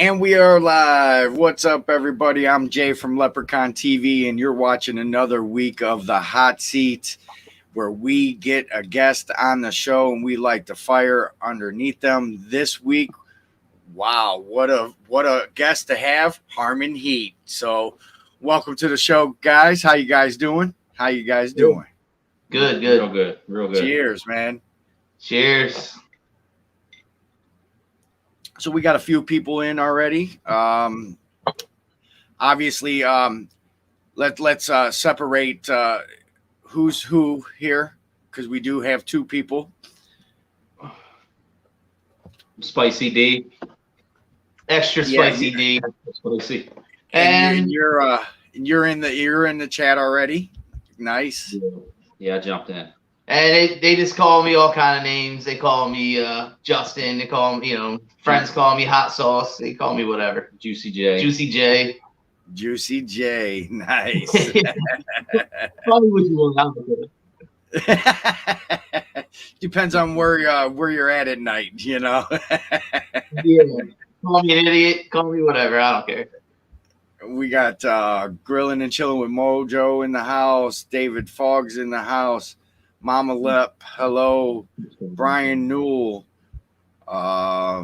And we are live. What's up, everybody? I'm Jay from Leprechaun TV, and you're watching another week of The Hot Seat, where we get a guest on the show and we like to fire underneath them. This week, wow, what a guest to have, Harmon Heat. So, welcome to the show, guys. How you guys doing? Good. Real good. Cheers, man. Cheers. So we got a few people in already. Obviously, let's separate who's who here, because we do have two people. Spicy D. Extra spicy D. Spicy. And you're in the chat already. Nice. Yeah, I jumped in. And they just call me all kind of names. They call me Justin. They call me, friends call me Hot Sauce. They call me whatever. Juicy J. Nice. Probably what you want out. Depends on where you're at night, Yeah. Call me an idiot. Call me whatever. I don't care. We got Grilling and Chilling with Mojo in the house. David Fogg's in the house. Mama Lep, hello. Brian Newell. I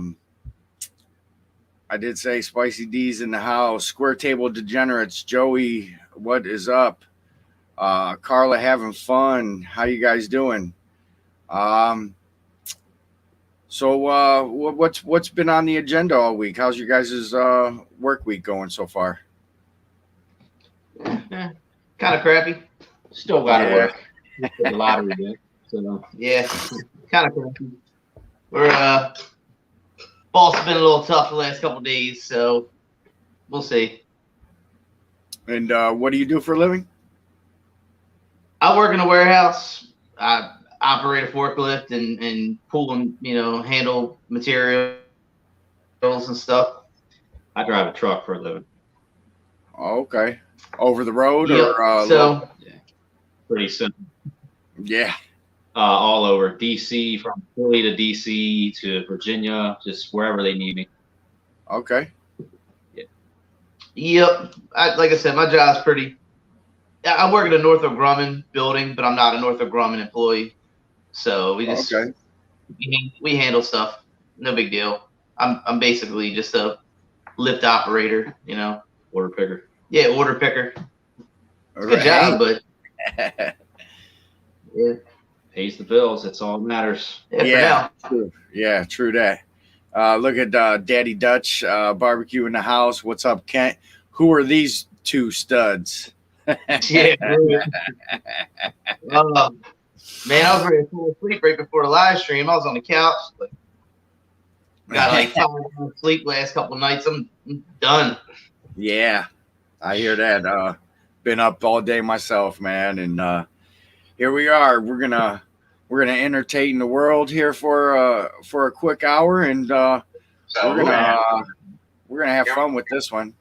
did say Spicy D's in the house. Square Table Degenerates. Joey, what is up? Carla, having fun. How you guys doing? So what's been on the agenda all week? How's your guys' work week going so far? Kind of crappy. Still got to work. The lottery did. So yeah, kind of crappy. We're boss has been a little tough the last couple of days, so we'll see. And what do you do for a living? I work in a warehouse. I operate a forklift and pull and handle materials and stuff. I drive a truck for a living. Oh, okay. Over the road or pretty simple. Yeah. All over DC, from Philly to DC to Virginia, just wherever they need me. Okay. Yeah. Yep. Like I said, my job's pretty. I work at a Northrop Grumman building, but I'm not a Northrop Grumman employee. So we just we handle stuff. No big deal. I'm basically just a lift operator, Order picker. Yeah, order picker. Good job, but yeah. Pays the bills. That's all that matters. Yeah, true. Yeah, true that. Look at Daddy Dutch barbecue in the house. What's up, Kent? Who are these two studs? Yeah. Man, I was ready to fall asleep right before the live stream. I was on the couch. Got like 5 hours sleep last couple of nights. I'm done. Yeah, I hear that. Been up all day myself, man, and here we are. We're gonna entertain the world here for a quick hour, and we're gonna have fun with this one.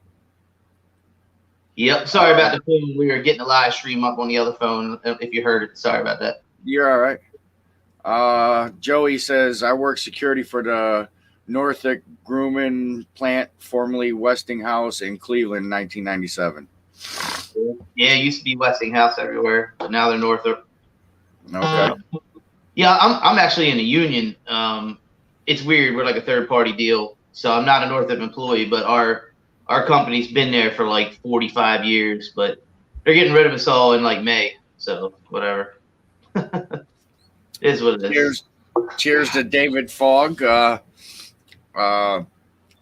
Yep. Sorry about the phone. We were getting a live stream up on the other phone. If you heard it, sorry about that. You're all right. Joey says, I work security for the Northrop Grumman plant, formerly Westinghouse in Cleveland, 1997. Yeah, it used to be Westinghouse everywhere, but now they're Northrop. Okay. Yeah, I'm actually in a union. It's weird. We're like a third-party deal, so I'm not a Northrop employee, but our company's been there for like 45 years, but they're getting rid of us all in like May, so whatever. It is what it is. Cheers to David Fogg.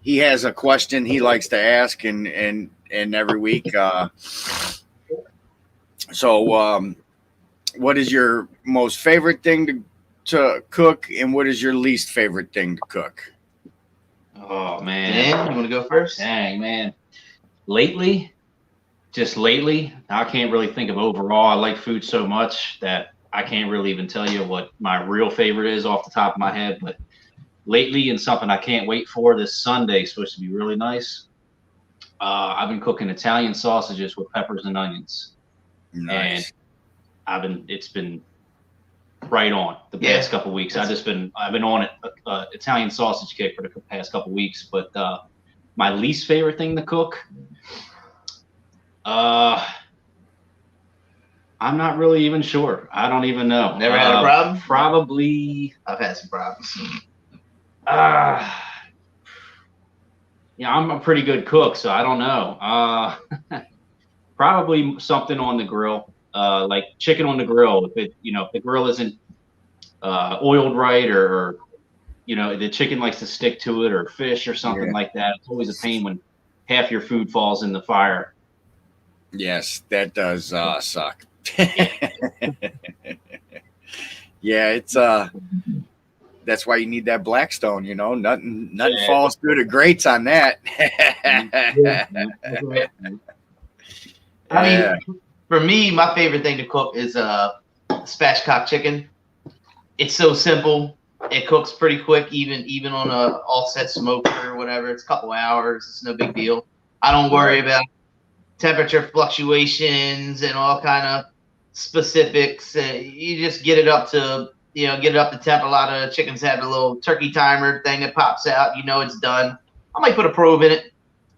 He has a question he likes to ask and every week. So what is your most favorite thing to cook, and what is your least favorite thing to cook? Oh, man. Dan, you want to go first? Dang, man. Lately, I can't really think of overall. I like food so much that I can't really even tell you what my real favorite is off the top of my head. But lately, and something I can't wait for, this Sunday is supposed to be really nice. I've been cooking Italian sausages with peppers and onions. Nice. And it's been right on the past couple of weeks. I've been on it, Italian sausage kick for the past couple of weeks, but My least favorite thing to cook. I'm not really even sure. I don't even know. Never had a problem? Probably. I've had some problems. Yeah, I'm a pretty good cook, so I don't know. Probably something on the grill, like chicken on the grill. If the grill isn't oiled right, or the chicken likes to stick to it, or fish or something like that. It's always a pain when half your food falls in the fire. Yes, that does suck. Yeah, it's that's why you need that Blackstone. Nothing falls through the grates on that. I mean, for me, my favorite thing to cook is spatchcock chicken. It's so simple. It cooks pretty quick, even on a offset smoker or whatever. It's a couple hours. It's no big deal. I don't worry about temperature fluctuations and all kind of specifics. You just get it up to temp. A lot of chickens have a little turkey timer thing that pops out. It's done. I might put a probe in it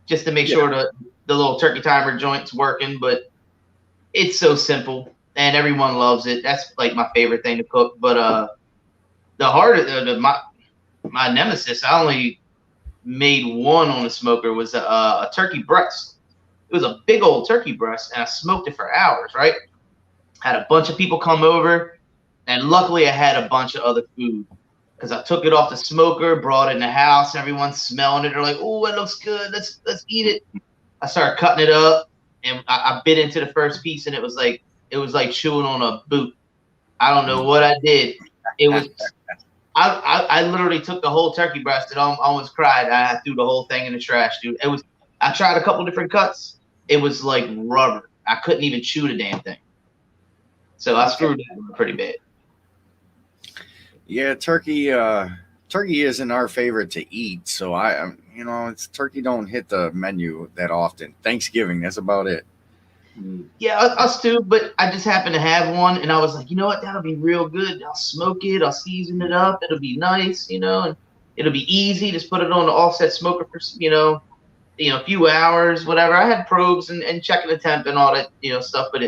just to make sure the little turkey timer joint's working. But it's so simple and everyone loves it. That's like my favorite thing to cook. But my nemesis, I only made one on the smoker, was a turkey breast. It was a big old turkey breast, and I smoked it for hours, right? Had a bunch of people come over, and luckily I had a bunch of other food because I took it off the smoker, brought it in the house. Everyone's smelling it. They're like, "Oh, it looks good. Let's eat it." I started cutting it up, and I bit into the first piece, and it was like chewing on a boot. I don't know what I did. It was. I literally took the whole turkey breast and almost cried. I threw the whole thing in the trash, dude. It was. I tried a couple different cuts. It was like rubber. I couldn't even chew the damn thing. So I screwed it pretty bad. Yeah, turkey isn't our favorite to eat. So turkey don't hit the menu that often. Thanksgiving, that's about it. Yeah, us too. But I just happened to have one, and I was like, you know what? That'll be real good. I'll smoke it. I'll season it up. It'll be nice, and it'll be easy. Just put it on the offset smoker for a few hours, whatever. I had probes and checking the temp and all that, stuff, but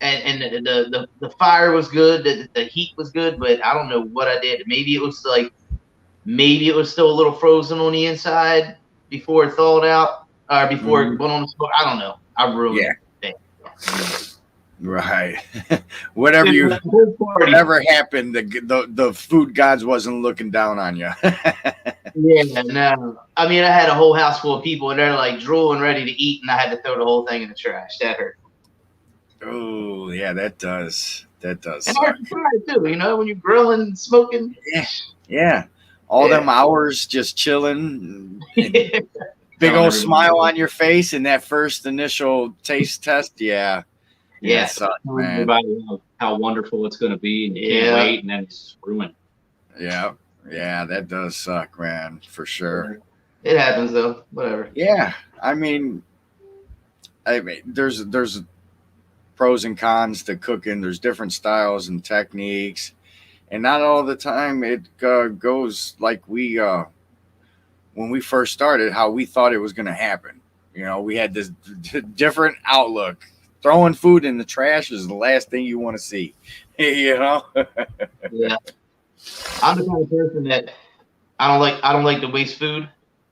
the fire was good, the heat was good, but I don't know what I did. Maybe it was still a little frozen on the inside before it thawed out, or before it went on the smoke. I don't know. I ruined it. Right. Whatever happened, the food gods wasn't looking down on you. Yeah, no. I mean, I had a whole house full of people, and they're like drooling, ready to eat, and I had to throw the whole thing in the trash. That hurt. Oh, yeah, that does. That does. And hard to try too, when you're grilling and smoking. Yeah. All them hours just chilling. Big old smile on your face, and that first initial taste test. Yeah. Yeah. Everybody how wonderful it's going to be, and you can't wait, and then it's ruined. Yeah. Yeah, that does suck, man, for sure. It happens though. Whatever. Yeah, I mean, there's pros and cons to cooking. There's different styles and techniques, and not all the time it goes like we when we first started, how we thought it was going to happen. We had this different outlook. Throwing food in the trash is the last thing you want to see. Yeah. I'm the kind of person that I don't like to waste food,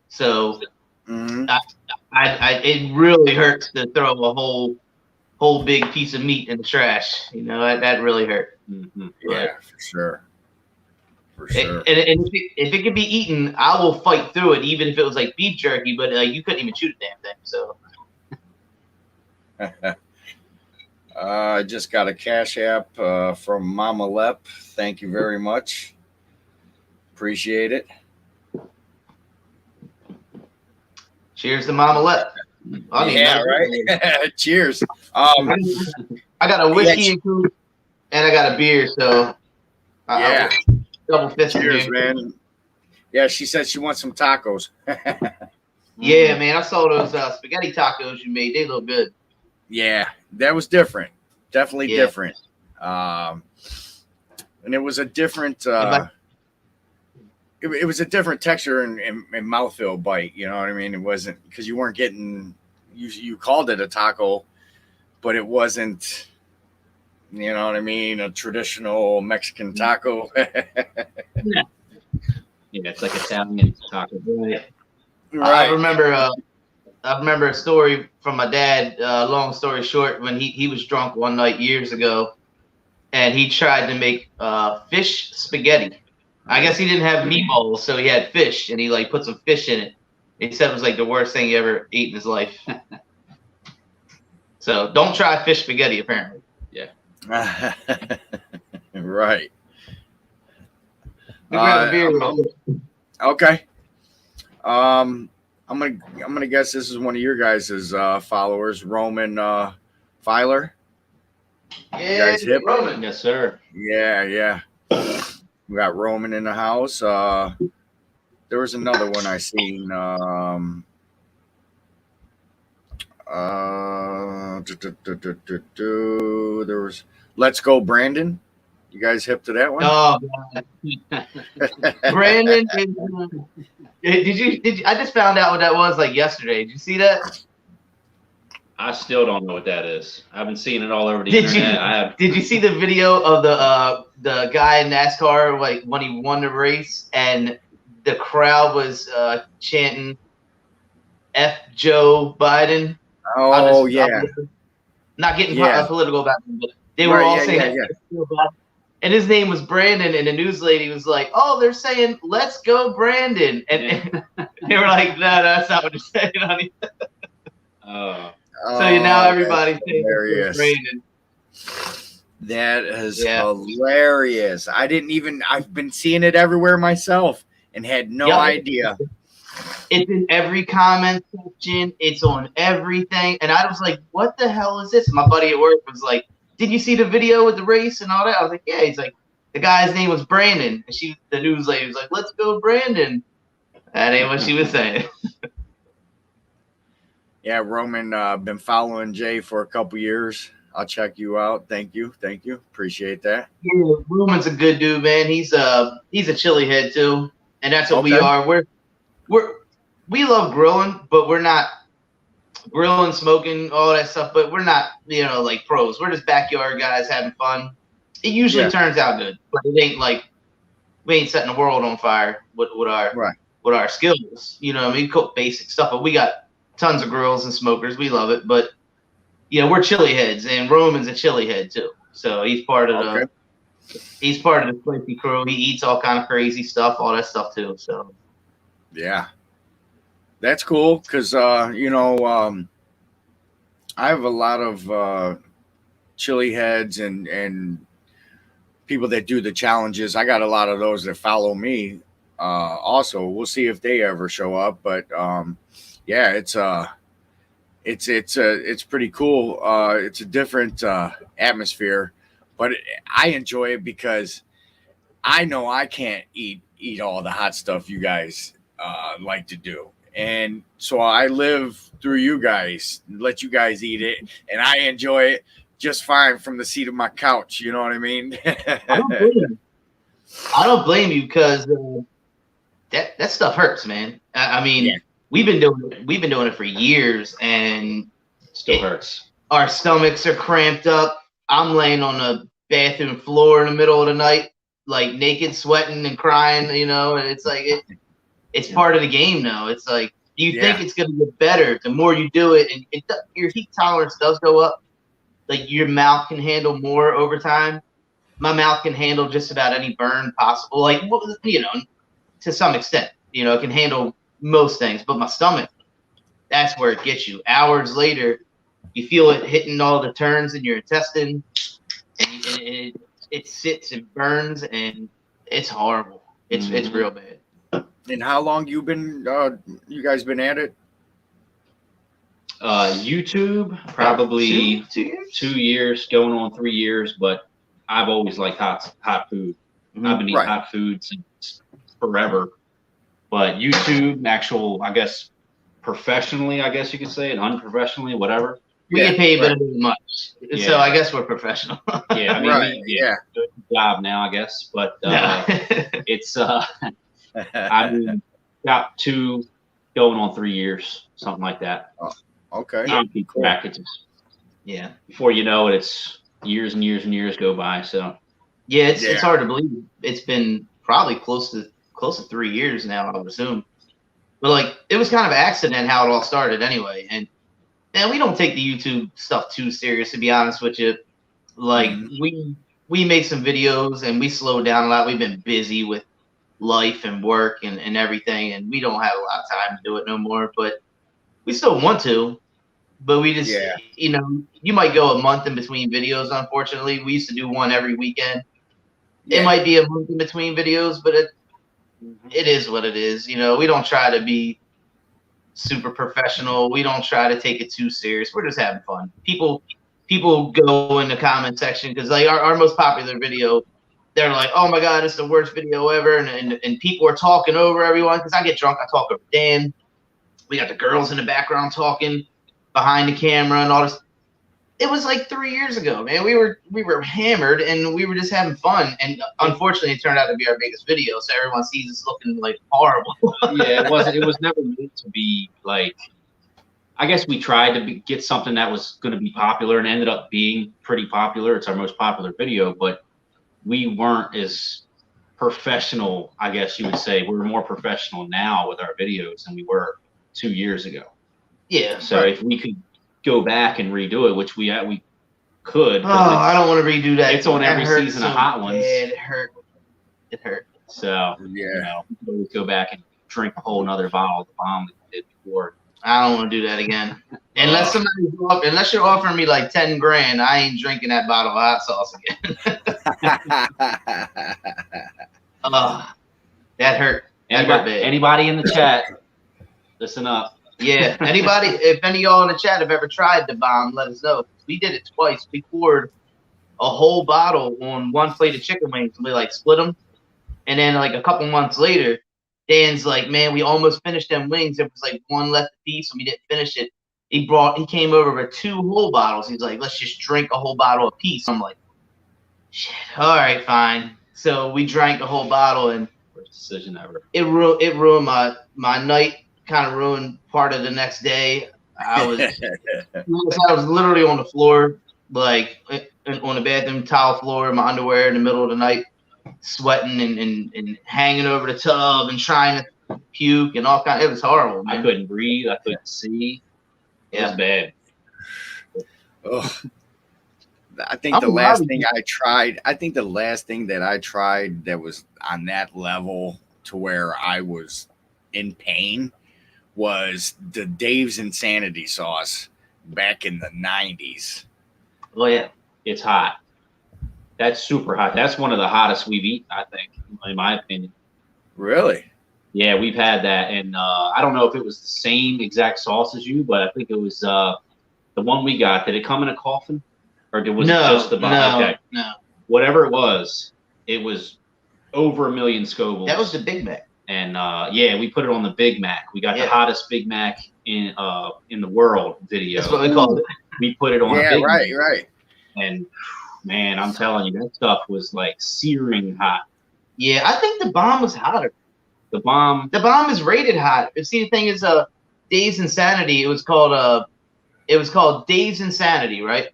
so it really hurts to throw a whole big piece of meat in the trash. That really hurt. Mm-hmm. Yeah, for sure. And if it can be eaten, I will fight through it, even if it was like beef jerky. But you couldn't even shoot a damn thing. So. I just got a Cash App from Mama Lep. Thank you very much. Appreciate it. Cheers to Mama Lep. Right. Cheers. I got a whiskey and I got a beer, so double fist. Cheers, man. Yeah, she said she wants some tacos. Yeah, man, I saw those spaghetti tacos you made. They look good. Yeah, that was different. Definitely different. And it was a different. It it was a different texture and mouthfeel bite. You know what I mean? It wasn't because you weren't getting you called it a taco, but it wasn't. You know what I mean? A traditional Mexican taco. Yeah, it's like Italian taco. Right. Right. I remember a story from my dad. Long story short, when he was drunk one night years ago, and he tried to make fish spaghetti. I guess he didn't have meatballs, so he had fish, and he like put some fish in it. He said it was like the worst thing he ever ate in his life. So don't try fish spaghetti, apparently. Yeah. Right. Grab a beer. Okay. I'm gonna guess this is one of your guys' followers, Roman Filer. Yeah, guys hip? Roman. Yes, sir. Yeah. We got Roman in the house. There was another one I seen. There was Let's Go Brandon. You guys hip to that one? Oh, Brandon. Did you? I just found out what that was like yesterday. Did you see that? I still don't know what that is. I've been seeing it all over the internet. Did you see the video of the guy in NASCAR like when he won the race and the crowd was chanting "F Joe Biden"? Oh yeah. Not getting political about him, but they were all saying F Joe Biden. And his name was Brandon, and the news lady was like, "Oh, they're saying let's go, Brandon," and they were like, "No, that's not what they're saying, honey." So now everybody's saying Brandon. That is hilarious. I've been seeing it everywhere myself and had no idea. It's in every comment section. It's on everything. And I was like, what the hell is this? And my buddy at work was like, did you see the video with the race and all that? I was like, yeah. He's like, the guy's name was Brandon. And the news lady was like, let's go, Brandon. That ain't what she was saying. Yeah, Roman, been following Jay for a couple years. I'll check you out. Thank you. Appreciate that. Yeah, Roman's a good dude, man. He's a chili head too, and that's what we are. We love grilling, but we're not grilling, smoking, all that stuff. But we're not, like pros. We're just backyard guys having fun. It usually turns out good, but it ain't like we ain't setting the world on fire with our skills. You know what I mean? We cook basic stuff, but we got tons of grills and smokers. We love it, but we're chili heads, and Roman's a chili head too. So he's part of the spicy crew. He eats all kind of crazy stuff, all that stuff too. So yeah, that's cool because I have a lot of chili heads and people that do the challenges. I got a lot of those that follow me. Also, we'll see if they ever show up, but yeah, it's pretty cool. It's a different atmosphere, but I enjoy it because I know I can't eat all the hot stuff you guys like to do, and so I live through you guys, let you guys eat it, and I enjoy it just fine from the seat of my couch. You know what I mean? I don't blame you because that stuff hurts, man. I mean. We've been doing it for years, and still hurts. Our stomachs are cramped up. I'm laying on the bathroom floor in the middle of the night, like naked, sweating and crying. And it's like it's part of the game now. It's like you think it's gonna get better the more you do it, and your heat tolerance does go up. Like your mouth can handle more over time. My mouth can handle just about any burn possible. Like to some extent, it can handle most things, but my stomach, that's where it gets you. Hours later, you feel it hitting all the turns in your intestine, and it sits and burns, and it's horrible. It's real bad. And how long you guys been at it? YouTube, probably 2 years, going on 3 years, but I've always liked hot food. I've been eating hot food since forever. But YouTube, actual, I guess, professionally, I guess you could say it, unprofessionally, whatever. We get paid better than much, so I guess we're professional. Yeah, I mean, good job now, I guess. But it's I mean, about 2 going on 3 years, something like that. Oh, okay. I don't keep track. It's just, Yeah. before you know it, it's years and years and years go by. So yeah, it's hard to believe. It's been probably close to 3 years now, I would assume. But like, it was kind of an accident how it all started anyway. And we don't take the YouTube stuff too serious, to be honest with you. Like we make some videos and we slowed down a lot. We've been busy with life and work and everything, and we don't have a lot of time to do it no more. But we still want to. But we just, you know, you might go a month in between videos. Unfortunately, we used to do one every weekend. It might be a month in between videos, but it is what it is. You know, we don't try to be super professional. We don't try to take it too serious. We're just having fun. People go in the comment section because like our most popular video, they're like, oh my god, it's the worst video ever, and people are talking over everyone because I get drunk. I talk over Dan. We got the girls in the background talking behind the camera and all this. It was like 3 years ago, man. We were hammered and we were just having fun. And unfortunately, it turned out to be our biggest video, so everyone sees us looking like horrible. yeah, it was never meant to be like. I guess we tried to get something that was going to be popular and ended up being pretty popular. It's our most popular video, but we weren't as professional, I guess you would say. We're more professional now with our videos than we were 2 years ago. Yeah. So if we could go back and redo it, which we could. Oh, I don't want to redo that. It's on every season of Hot Ones. It hurt. It hurt. So you know, we could go back and drink a whole another bottle of the bomb that we did before. I don't want to do that again. Unless you're offering me like 10 grand, I ain't drinking that bottle of hot sauce again. That hurt. Anybody in the chat, listen up. Yeah. Anybody, if any of y'all in the chat have ever tried the bomb, let us know. We did it twice. We poured a whole bottle on one plate of chicken wings and we like split them. And then like a couple months later, Dan's like, man, we almost finished them wings. There was like one left piece and we didn't finish it. He came over with 2 whole bottles. He's like, let's just drink a whole bottle apiece. I'm like, shit, all right, fine. So we drank a whole bottle and worst decision ever. It ruined my night, kind of ruined part of the next day. I was literally on the floor, like on the bathroom towel floor, in my underwear in the middle of the night, sweating and hanging over the tub and trying to puke and all kind. It was horrible, man. I couldn't breathe. I couldn't see. It was bad. Oh, I think the last thing that I tried that was on that level to where I was in pain was the Dave's Insanity sauce back in the 90s. Oh yeah, it's hot. That's super hot. That's one of the hottest we've eaten, I think, in my opinion. Really? Yeah, we've had that, and I don't know if it was the same exact sauce as you, but I think it was the one we got. Did it come in a coffin, or was it just the bottle? No, okay. no. Whatever it was over 1 million Scovilles. That was the Big Mac. And yeah, we put it on the Big Mac. We got the hottest Big Mac in the world video. That's what we called it. We put it on. a Big Mac. Right. And man, I'm telling you, that stuff was like searing hot. Yeah, I think the bomb was hotter. The bomb is rated hot. See, the thing is, Dave's Insanity. It was called Dave's Insanity, right?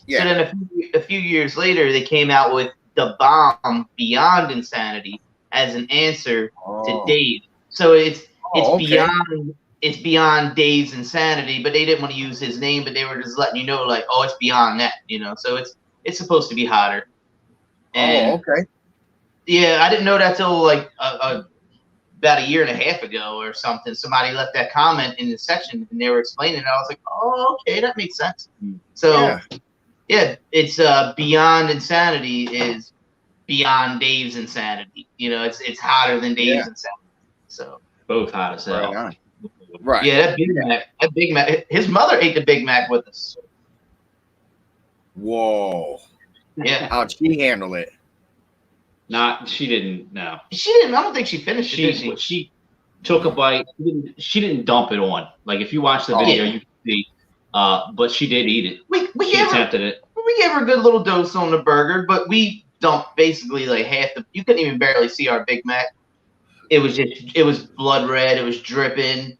Yeah. So then a few years later, they came out with the bomb Beyond Insanity as an answer to Dave. So it's beyond Dave's Insanity, but they didn't want to use his name, but they were just letting you know, like, oh, it's beyond that, you know. So it's supposed to be hotter. And okay. Yeah, I didn't know that till like about a year and a half ago or something. Somebody left that comment in the section and they were explaining it. I was like, oh, okay, that makes sense. So yeah, it's Beyond Insanity is beyond Dave's Insanity. You know, it's hotter than Dave's Insanity. So both hot as hell. Right. Yeah, that Big Mac. His mother ate the Big Mac with us. Whoa. Yeah. How'd she handle it? She didn't. No. She didn't. I don't think she finished it. Did she? She took a bite. She didn't dump it on. Like if you watch the video, you can see. But she did eat it. She attempted it. We gave her a good little dose on the burger, but we dumped basically like half the. You couldn't even barely see our Big Mac. it was blood red. It was dripping.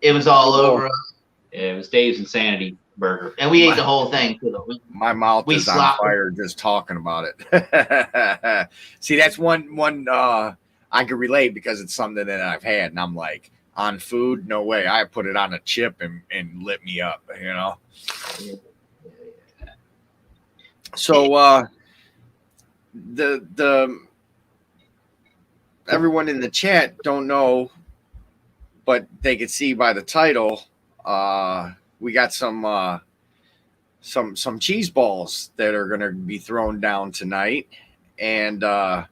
It was all over us. Yeah, it was Dave's Insanity Burger. And we ate the whole thing. My mouth is on fire just talking about it. See, that's one I can relate because it's something that I've had, and I'm like, on food, no way. I put it on a chip and lit me up, you know. So the everyone in the chat don't know, but they could see by the title. We got some cheese balls that are going to be thrown down tonight, and I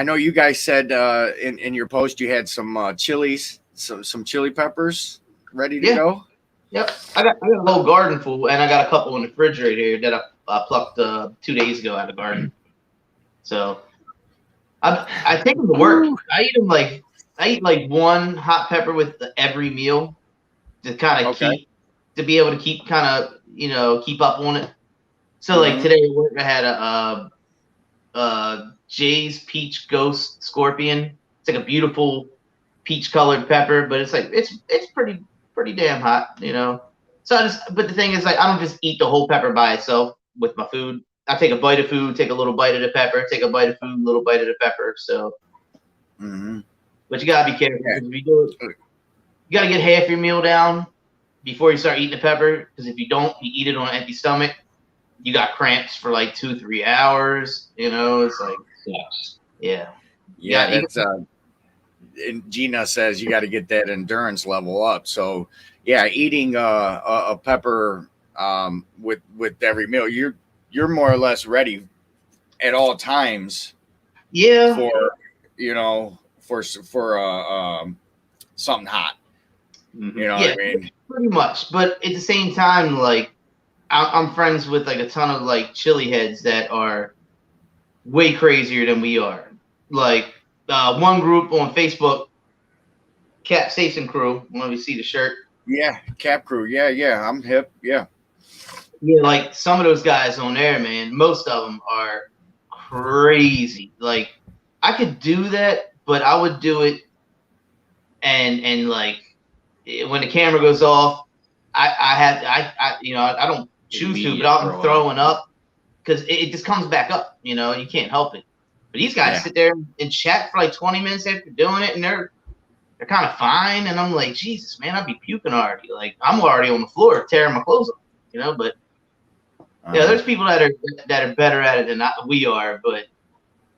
know you guys said in your post you had some chilies, some chili peppers ready to go. Yep, I got a whole garden full, and I got a couple in the refrigerator here that I plucked 2 days ago out of the garden. So I take them to work. I eat like one hot pepper with every meal to kind of be able to keep kind of keep up on it. So like today at work I had a Jay's Peach Ghost Scorpion. It's like a beautiful peach colored pepper, but it's like it's pretty damn hot, you know. So but the thing is, like, I don't just eat the whole pepper by itself with my food. I take a bite of food, take a little bite of the pepper, take a bite of food, little bite of the pepper. So, but you gotta be careful. If you do it, you gotta get half your meal down before you start eating the pepper. Because if you don't, you eat it on an empty stomach, you got cramps for like 2-3 hours. You know, it's like, yeah. That's and Gina says you got to get that endurance level up. So yeah, eating a pepper with every meal, you're more or less ready at all times. Yeah. For something hot. You know what I mean? Pretty much. But at the same time, like I'm friends with like a ton of like chili heads that are way crazier than we are. Like one group on Facebook, Cap Station Crew. When we see the shirt. Yeah, Cap Crew. Yeah. I'm hip. Yeah. Yeah, like some of those guys on there, man. Most of them are crazy. Like I could do that, but I would do it, and like when the camera goes off, I don't choose to, but I'm throwing up because it just comes back up. You know, you can't help it. But these guys sit there and chat for like 20 minutes after doing it, and they're kind of fine. And I'm like, Jesus, man, I'd be puking already. Like I'm already on the floor tearing my clothes off. You know, but yeah, there's people that are better at it than we are. But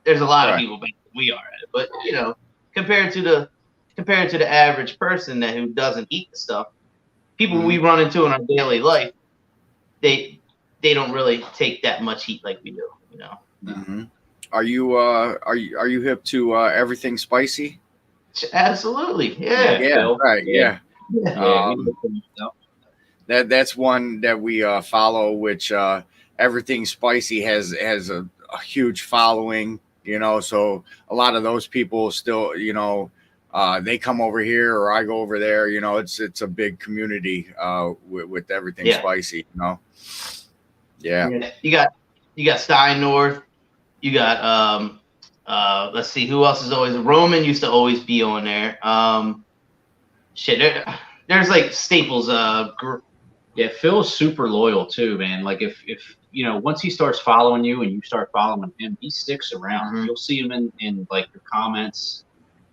there's a lot of people better than we are at it. But you know, compared to the average person who doesn't eat the stuff, people we run into in our daily life, they don't really take that much heat like we do. You know. Mm-hmm. Are you hip to everything spicy? Absolutely, yeah. That's one that we follow, which everything spicy has a huge following, you know. So a lot of those people still, you know, they come over here or I go over there. You know, it's a big community with everything spicy, you know. Yeah. You got Stein North. You got let's see who else is always. Roman used to always be on there. There's like staples. Phil's super loyal too, man. Like if you know, once he starts following you and you start following him, he sticks around. You'll see him in like your comments.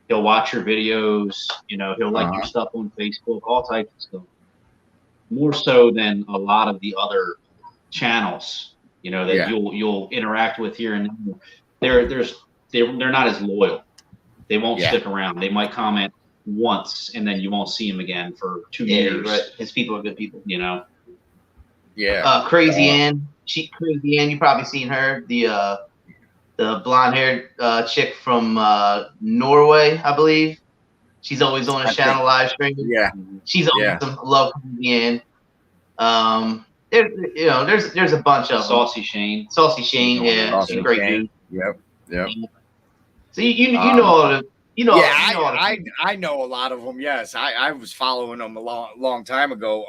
He'll watch your videos. You know, he'll like your stuff on Facebook, all types of stuff. More so than a lot of the other channels, you know, that you'll interact with here and there. They're not as loyal. They won't stick around. They might comment once and then you won't see them again for 2 years. Right. His people are good people, you know. Yeah. Crazy Ann. Crazy Ann. You probably seen her. The blonde haired chick from Norway, I believe. She's always on a channel live streaming. Yeah. She's awesome. I love Crazy Ann. There's a bunch of Saucy Shane. Saucy Shane, she's a great dude. Yep. So you know all the I know a lot of them. Yes, I was following them a long time ago.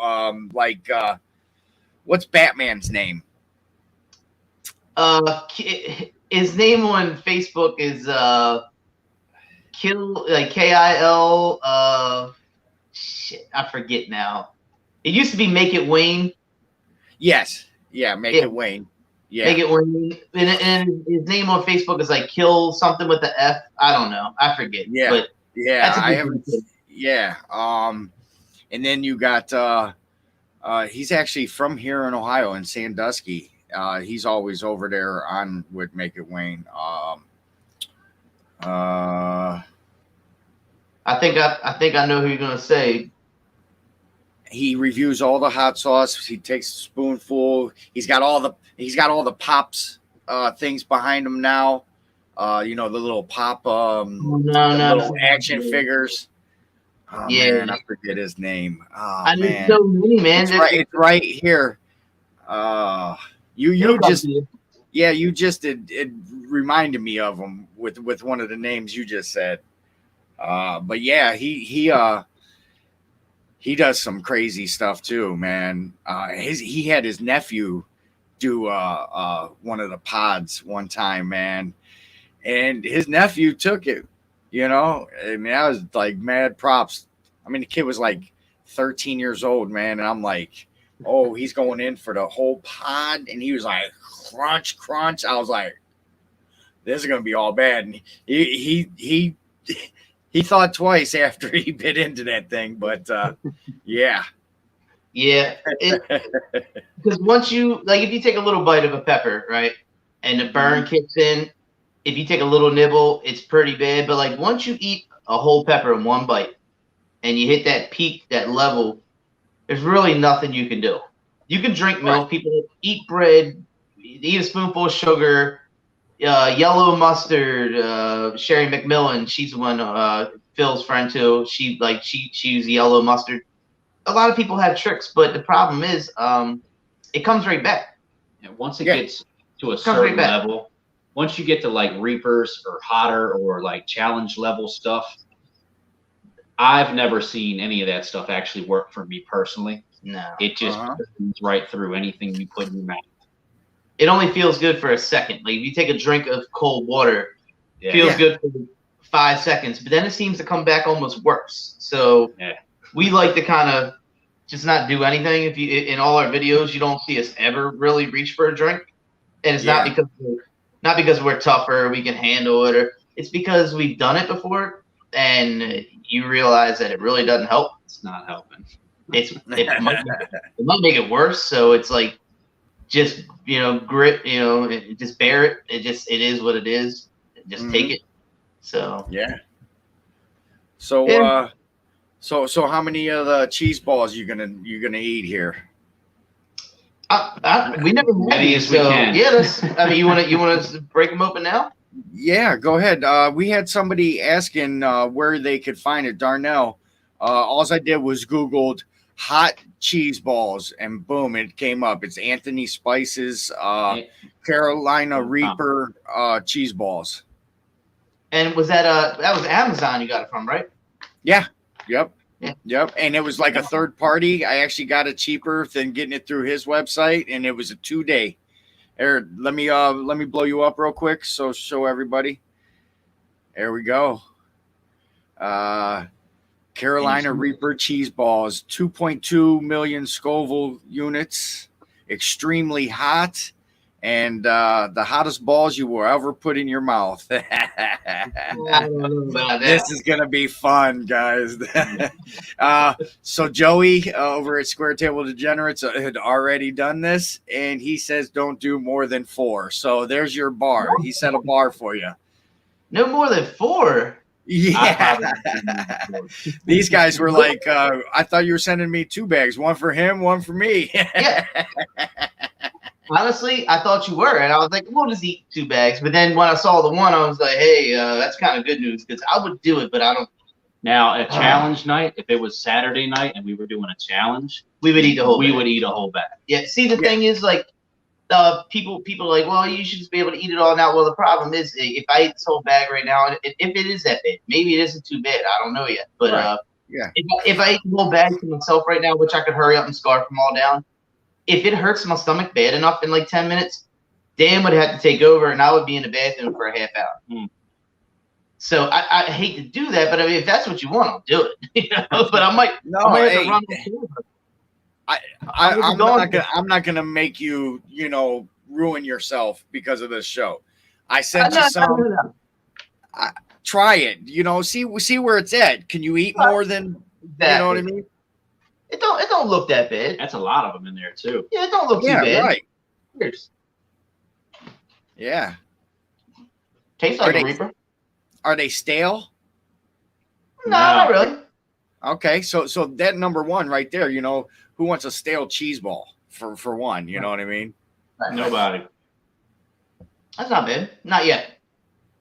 What's Batman's name? His name on Facebook is Kill, like KIL. Shit, I forget now. It used to be Make It Wayne. Yes. Yeah. Make it Wayne. Yeah. Make It Wayne. And his name on Facebook is like Kill something with the F. I don't know. I forget. Yeah. But yeah. that's a I good haven't. one. Yeah. And then you got he's actually from here in Ohio in Sandusky. He's always over there on with Make It Wayne. I think I know who you're gonna say. He reviews all the hot sauce. He takes a spoonful. He's got all the pops things behind him now. The little pop little action figures. Oh, Yeah. man, I forget his name. Oh, I know man. so many, man. It's right here. You just it reminded me of him with one of the names you just said. But yeah, he does some crazy stuff too, man. He had his nephew do one of the pods one time, man, and his nephew took it. And that was like mad props. I mean, the kid was like 13 years old, man, and I'm like, oh, he's going in for the whole pod, and he was like, crunch, crunch. I was like, this is gonna be all bad. And he thought twice after he bit into that thing, but yeah. Yeah, because once you if you take a little bite of a pepper, right, and the burn kicks in, if you take a little nibble, it's pretty bad. But like once you eat a whole pepper in one bite, and you hit that peak, that level, there's really nothing you can do. You can drink milk. People eat bread, eat a spoonful of sugar, yellow mustard. Sherry McMillan, she's one. Phil's friend too. She used yellow mustard. A lot of people have tricks, but the problem is, it comes right back. And once it gets to a certain level, once you get to like Reapers or hotter or like challenge level stuff, I've never seen any of that stuff actually work for me personally. No, it just goes right through anything you put in your mouth. It only feels good for a second. Like if you take a drink of cold water, it feels good for 5 seconds, but then it seems to come back almost worse. So we like to kind of just not do anything. If you in all our videos, you don't see us ever really reach for a drink, and it's not because we're tougher, we can handle it, or it's because we've done it before, and you realize that it really doesn't help. It's not helping. It might make it worse. So it's like just grit. Just bear it. It is what it is. Just take it. So yeah. So so how many of the cheese balls you gonna eat here? We never had many these, as we can. Yeah, you want to break them open now? Yeah, go ahead. We had somebody asking where they could find it. Darnell. All I did was Googled hot cheese balls, and boom, it came up. It's Anthony Spice's Carolina Reaper cheese balls. And was that was Amazon you got it from, right? Yeah. Yep. And it was like a third party. I actually got it cheaper than getting it through his website, and it was a 2-day. Here, let me blow you up real quick so show everybody. There we go. Carolina Reaper cheese balls, 2.2 million Scoville units, extremely hot, and the hottest balls you will ever put in your mouth. This is gonna be fun, guys. So Joey over at Square Table Degenerates had already done this, and he says don't do more than 4. So there's your bar. He set a bar for you. No more than 4. Yeah. These guys were like, I thought you were sending me 2 bags, one for him, one for me. Yeah. Honestly, I thought you were, and I was like, we'll just eat 2 bags. But then when I saw the one, I was like, hey, that's kind of good news, because I would do it, but I don't. Now, a challenge night, if it was Saturday night and we were doing a challenge, we would eat the whole bag. We would eat a whole bag. Yeah, see, the thing is, like, people are like, well, you should just be able to eat it all now. Well, the problem is, if I eat this whole bag right now, if it is that bad, maybe it isn't too bad. I don't know yet. But if I eat the whole bag to myself right now, which I could hurry up and scarf them all down, if it hurts my stomach bad enough in like 10 minutes, Dan would have to take over, and I would be in the bathroom for a half hour. Mm. So I hate to do that, but I mean, if that's what you want, I'll do it. But I might have to run. I'm not gonna make you, ruin yourself because of this show. I sent you some. Try it. See where it's at. Can you eat more than? Exactly. You know what I mean? It don't look that bad. That's a lot of them in there too. Yeah, it don't look too bad. Right. Cheers. Yeah. Tastes like a Reaper. Are they stale? No, not really. Okay, so that number one right there, who wants a stale cheese ball for one? You know what I mean? Nobody. That's not bad. Not yet.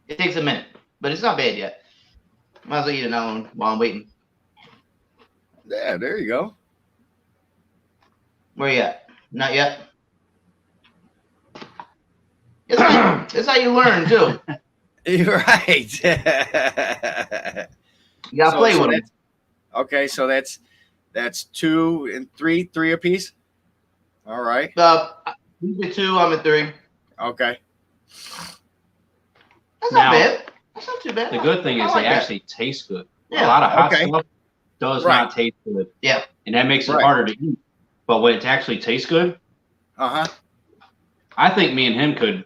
It takes a minute, but it's not bad yet. Might as well eat another one while I'm waiting. Yeah, there you go. Where you at? Not yet. That's how you learn too. You're right. You gotta play with it. Okay, so that's 2 and 3 apiece. All right. He's at 2. I'm at 3. Okay. That's not bad. That's not too bad. The good thing is they actually taste good. Yeah. A lot of hot stuff does not taste good. Yeah. And that makes it harder to eat. But when it actually tastes good, I think me and him could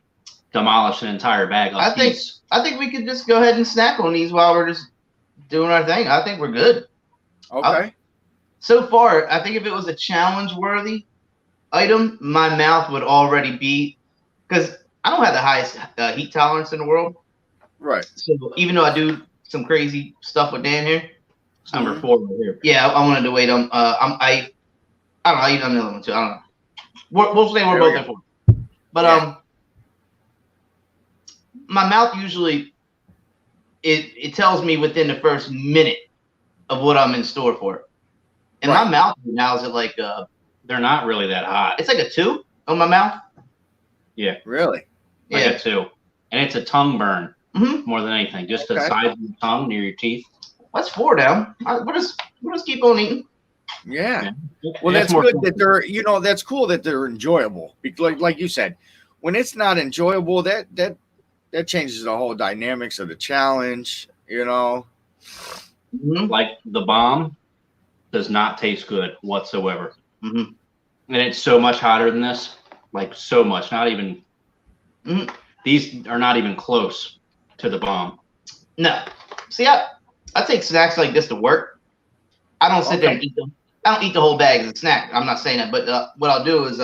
demolish an entire bag of these. I think we could just go ahead and snack on these while we're just doing our thing. I think we're good. Okay. So far, I think if it was a challenge-worthy item, my mouth would already be, because I don't have the highest heat tolerance in the world. Right. So even though I do some crazy stuff with Dan here, It's number 4 right here. yeah, I wanted to wait on. I don't know. I eat another one too. I don't know. We'll say we're both at 4. But my mouth usually it tells me within the first minute of what I'm in store for. And my mouth now is at like they're not really that hot. It's like a 2 on my mouth. Yeah. Really? Like a 2. And it's a tongue burn more than anything. Just the size of your tongue near your teeth. That's 4 down. We'll just keep on eating. Yeah. Well, that's good that they're, that's cool that they're enjoyable. Because like you said, when it's not enjoyable, that changes the whole dynamics of the challenge, Like the bomb does not taste good whatsoever. And it's so much hotter than this. Like so much. Not even these are not even close to the bomb. No. See, I take snacks like this to work. I don't sit there and eat them. I don't eat the whole bag as a snack. I'm not saying that, but what I'll do is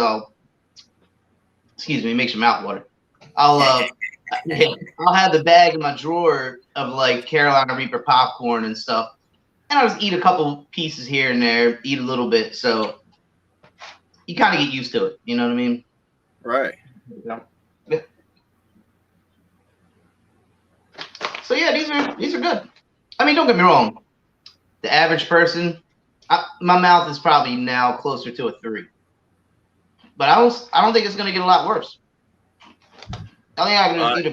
excuse me, makes your mouth water. I'll have the bag in my drawer of like Carolina Reaper popcorn and stuff, and I'll just eat a couple pieces here and there, eat a little bit, so you kind of get used to it. You know what I mean? Right. Yeah. So yeah, these are good. I mean, don't get me wrong. The average person, my mouth is probably now closer to a 3, but I don't think it's gonna get a lot worse. I think I can eat a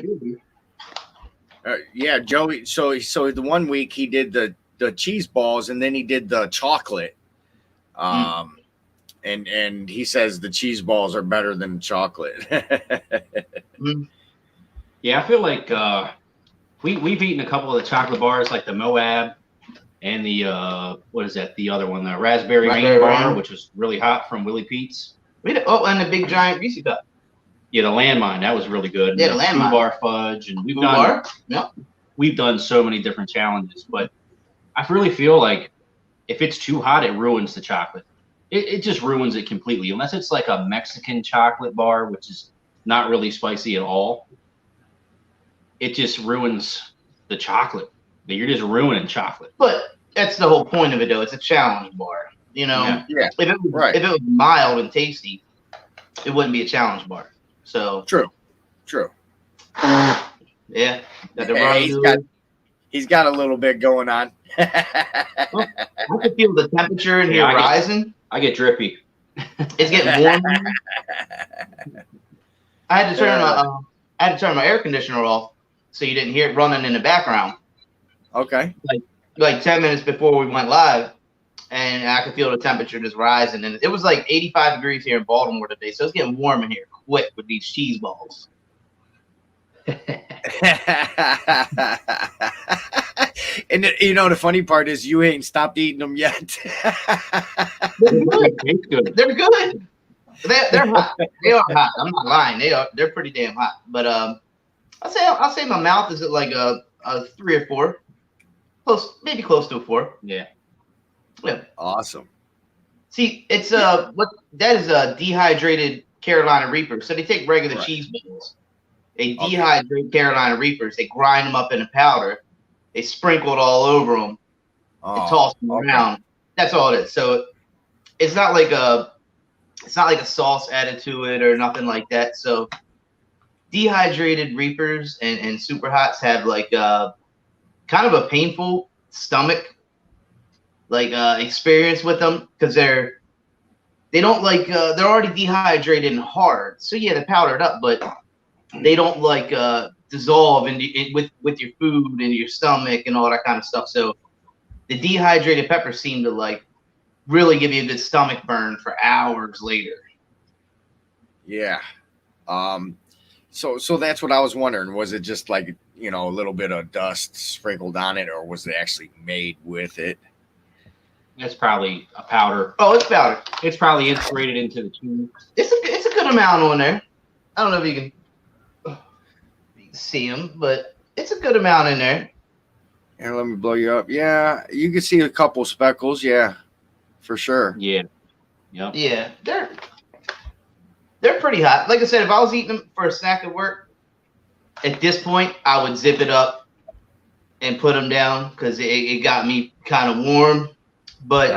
beer. Yeah, Joey. So the one week he did the cheese balls and then he did the chocolate. And he says the cheese balls are better than the chocolate. Yeah, I feel like we've eaten a couple of the chocolate bars, like the Moab and the what is that? The other one, the raspberry rain bar, which was really hot from Willie Pete's. And the big giant Reese's cup. Yeah, the landmine, that was really good. Yeah, the landmine. Bar fudge, and we've done so many different challenges, but I really feel like if it's too hot, it ruins the chocolate. It just ruins it completely, unless it's like a Mexican chocolate bar, which is not really spicy at all. It just ruins the chocolate. You're just ruining chocolate. But that's the whole point of it, though. It's a challenge bar. Yeah. If it was mild and tasty, it wouldn't be a challenge bar. So True. Yeah. He's got a little bit going on. I can feel the temperature in here rising. I get drippy. It's getting warm. I had to turn my air conditioner off so you didn't hear it running in the background. Okay. Like 10 minutes before we went live, and I could feel the temperature just rising. And it was like 85 degrees here in Baltimore today, so it's getting warm in here. quit with these cheese balls. And you know, the funny part is you ain't stopped eating them yet. They're good. They're good. They're hot. They are hot. I'm not lying. They're pretty damn hot. But I'll say my mouth is at like a 3 or 4. Maybe close to a 4. Yeah. Awesome. See, it's what that is a dehydrated Carolina Reaper. So they take regular cheese balls, they dehydrate Carolina Reapers, they grind them up in a powder, they sprinkle it all over them, and toss them around. That's all it is. So it's not like a sauce added to it or nothing like that. So dehydrated Reapers and Super Hots have like kind of a painful stomach experience with them, because they're already dehydrated and hard. So yeah, they're powdered up, but they don't dissolve with your food and your stomach and all that kind of stuff. So the dehydrated peppers seem to really give you a good stomach burn for hours later. Yeah. So that's what I was wondering. Was it just a little bit of dust sprinkled on it, or was it actually made with it? It's probably a powder. Oh, it's powder. It's probably integrated into the cheese. It's a good amount on there. I don't know if you can see them, but it's a good amount in there. Here, let me blow you up. Yeah, you can see a couple speckles. Yeah, for sure. Yeah. Yep. Yeah, they're pretty hot. Like I said, if I was eating them for a snack at work, at this point, I would zip it up and put them down, because it got me kind of warm. But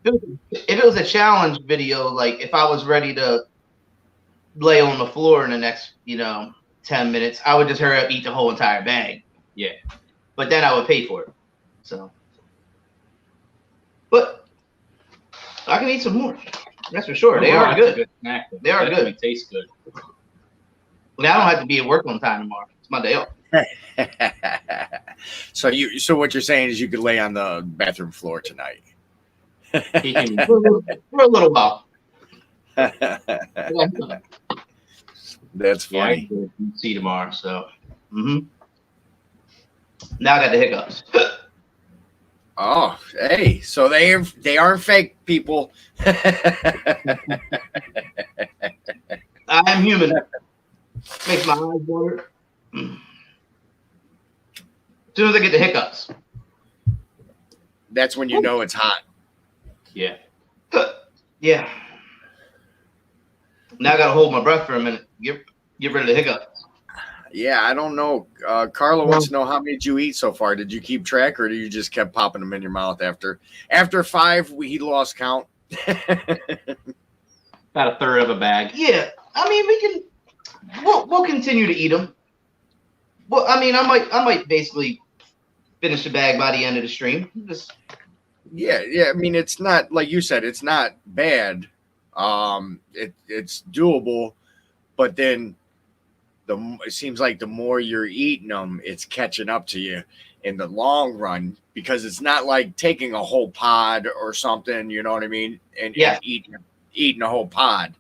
if it was a challenge video, like if I was ready to lay on the floor in the next 10 minutes, I would just hurry up, eat the whole entire bag. Yeah. But then I would pay for it. So, but I can eat some more. That's for sure. They are good. Good snack. They are good. They taste good. Well, I don't have to be at work on time tomorrow. It's my day off. So what you're saying is you could lay on the bathroom floor tonight. For a little while. That's funny. Yeah, see tomorrow. So. Now I got the hiccups. Oh, hey! So they aren't fake, people. I am human. Makes my eyes water. As soon as I get the hiccups, that's when you know it's hot. Yeah. Yeah. Now I gotta hold my breath for a minute. Get rid of the hiccups. Yeah, I don't know. Carla wants to know, how many did you eat so far? Did you keep track, or did you just kept popping them in your mouth after 5? He lost count. About a third of a bag. Yeah, I mean we'll continue to eat them. Well, I mean I might basically finish the bag by the end of the stream. Yeah. I mean, it's not, like you said, it's not bad. It's doable, but then it seems like the more you're eating them, it's catching up to you in the long run, because it's not like taking a whole pod or something, you know what I mean? And eating a whole pod,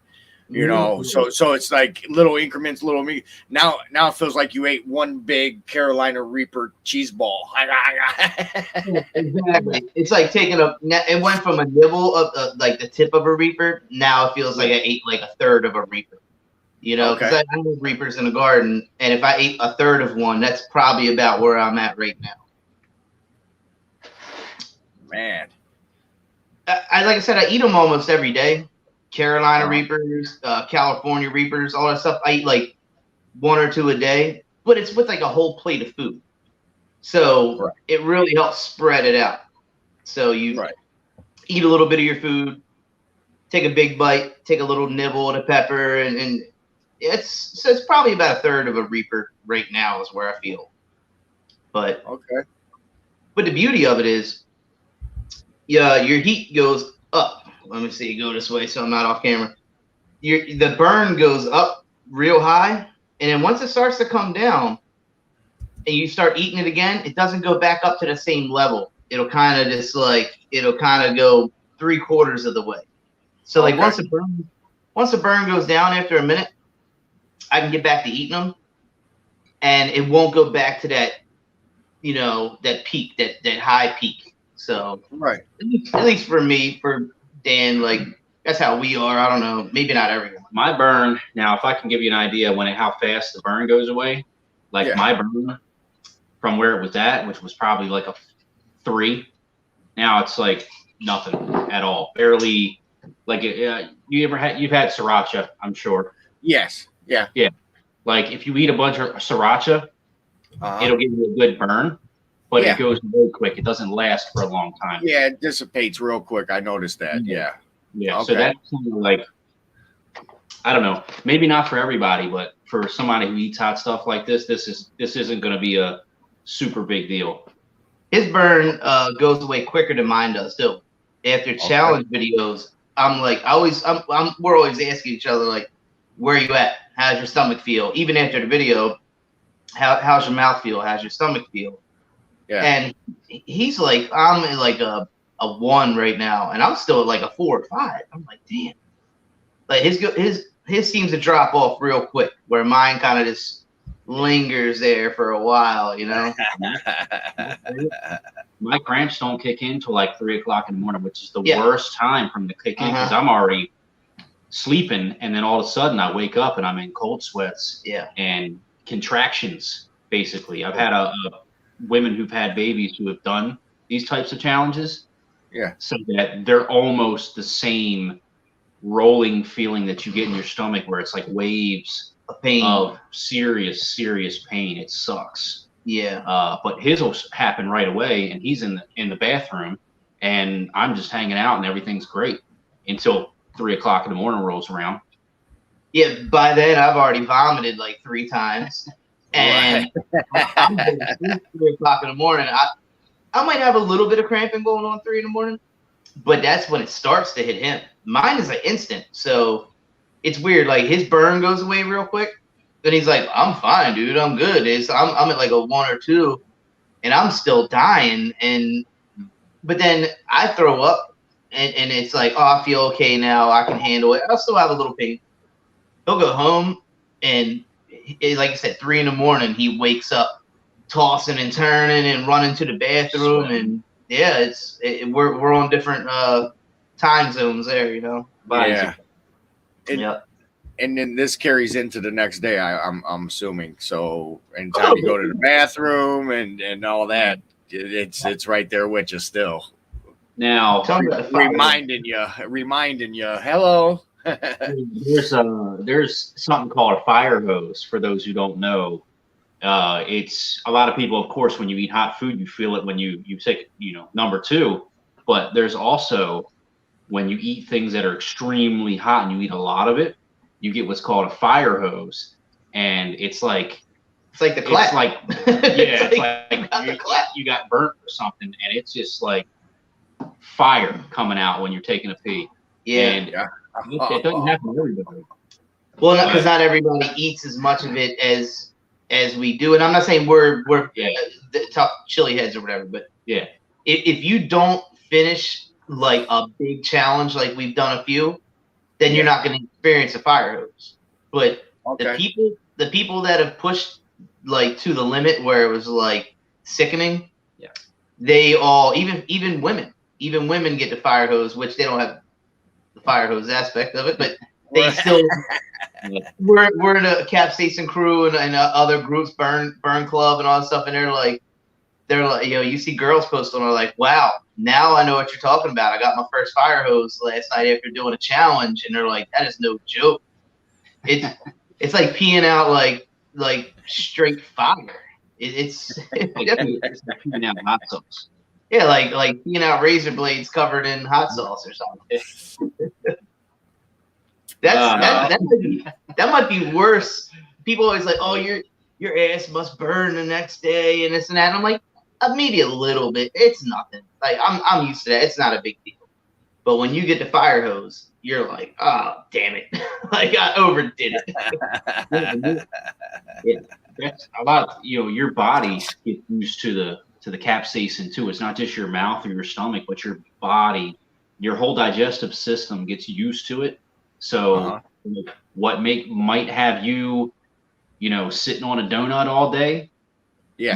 so it's like little increments, little meat. Now it feels like you ate one big Carolina Reaper cheese ball. Exactly. It's like it went from a nibble of the tip of a Reaper. Now it feels like I ate like a third of a Reaper. Because I have Reapers in the garden, and if I ate a third of one, that's probably about where I'm at right now. Man, like I said, I eat them almost every day. Carolina Reapers, California Reapers, all that stuff. I eat like 1 or 2 a day, but it's with like a whole plate of food. So it really helps spread it out. So you eat a little bit of your food, take a big bite, take a little nibble of the pepper, and it's probably about a third of a Reaper right now is where I feel. But the beauty of it is, your heat goes up. Let me see, go this way so I'm not off camera. The burn goes up real high, and then once it starts to come down and you start eating it again, it doesn't go back up to the same level. It'll kind of go 3/4 of the way. So once the burn goes down after a minute, I can get back to eating them, and it won't go back to that, that peak, that high peak. So Right. at least for me, for Dan, like that's how we are. I don't know, maybe not everyone. My burn now, if I can give you an idea how fast the burn goes away, like my burn from where it was at, which was probably like a 3, now it's like nothing at all, barely. Like you've had sriracha, I'm sure. Yes. Yeah. Yeah. Like if you eat a bunch of sriracha, it'll give you a good burn, but it goes very quick. It doesn't last for a long time. Yeah, it dissipates real quick. I noticed that. Yeah. Yeah. Okay. So that's kind of like, I don't know, maybe not for everybody, but for somebody who eats hot stuff like this isn't going to be a super big deal. His burn goes away quicker than mine does too. After challenge videos, I'm like, we're always asking each other like, where are you at? How's your stomach feel? Even after the video, how's your mouth feel? How's your stomach feel? Yeah. And he's like, I'm at like a 1 right now, and I'm still at like a 4 or 5. I'm like, damn. Like his seems to drop off real quick, where mine kind of just lingers there for a while, My cramps don't kick in till like 3 o'clock in the morning, which is the worst time from the kick in, because I'm already sleeping, and then all of a sudden I wake up and I'm in cold sweats and contractions. Basically, I've had women who've had babies who have done these types of challenges, so that they're almost the same rolling feeling that you get in your stomach, where it's like waves of serious pain. It sucks. But his will happen right away, and he's in the bathroom, and I'm just hanging out, and everything's great until 3 o'clock in the morning rolls around. Yeah, by then I've already vomited like 3 times, and 3 o'clock in the morning, I might have a little bit of cramping going on 3 in the morning, but that's when it starts to hit him. Mine is like instant, so it's weird. Like his burn goes away real quick, then he's like, "I'm fine, dude. I'm good." I'm at like a 1 or 2, and I'm still dying. But then I throw up, and it's like, "Oh, I feel okay now. I can handle it." I'll still have a little pain. He'll go home, and like I said, 3 in the morning, he wakes up, tossing and turning and running to the bathroom, and we're on different time zones there, And then this carries into the next day, I'm assuming. So anytime you go to the bathroom and all that, it's right there with you still. Now reminding you, hello. There's something called a fire hose, for those who don't know. It's a lot of people, of course, when you eat hot food, you feel it when you take, number 2, but there's also when you eat things that are extremely hot and you eat a lot of it, you get what's called a fire hose, and it's like the clap. It's like you got burnt or something, and it's just like fire coming out when you're taking a pee. And it doesn't happen to everybody. Well, because not everybody eats as much of it as we do, and I'm not saying we're the tough chili heads or whatever, but if you don't finish like a big challenge like we've done a few, then you're not going to experience a fire hose. But the people that have pushed like to the limit where it was like sickening, they all, even women get the fire hose, which they don't have the fire hose aspect of it, but they still we're the capsaicin crew and other groups, burn club and all that stuff, and they're like you see girls post on, they're like, wow, now I know what you're talking about. I got my first fire hose last night after doing a challenge, and they're like, that is no joke. It's like peeing out like straight fire. It's peeing out hot sauce. Yeah, like peeing out razor blades covered in hot sauce or something. That might be worse. People always like, oh, your ass must burn the next day and this and that. And I'm like, maybe a little bit. It's nothing. Like I'm used to that. It's not a big deal. But when you get the fire hose, you're like, oh, damn it. Like I overdid it. That's a lot. Your body gets used to the capsaicin too. It's not just your mouth or your stomach, but your body, your whole digestive system gets used to it. So What might have you, sitting on a donut all day,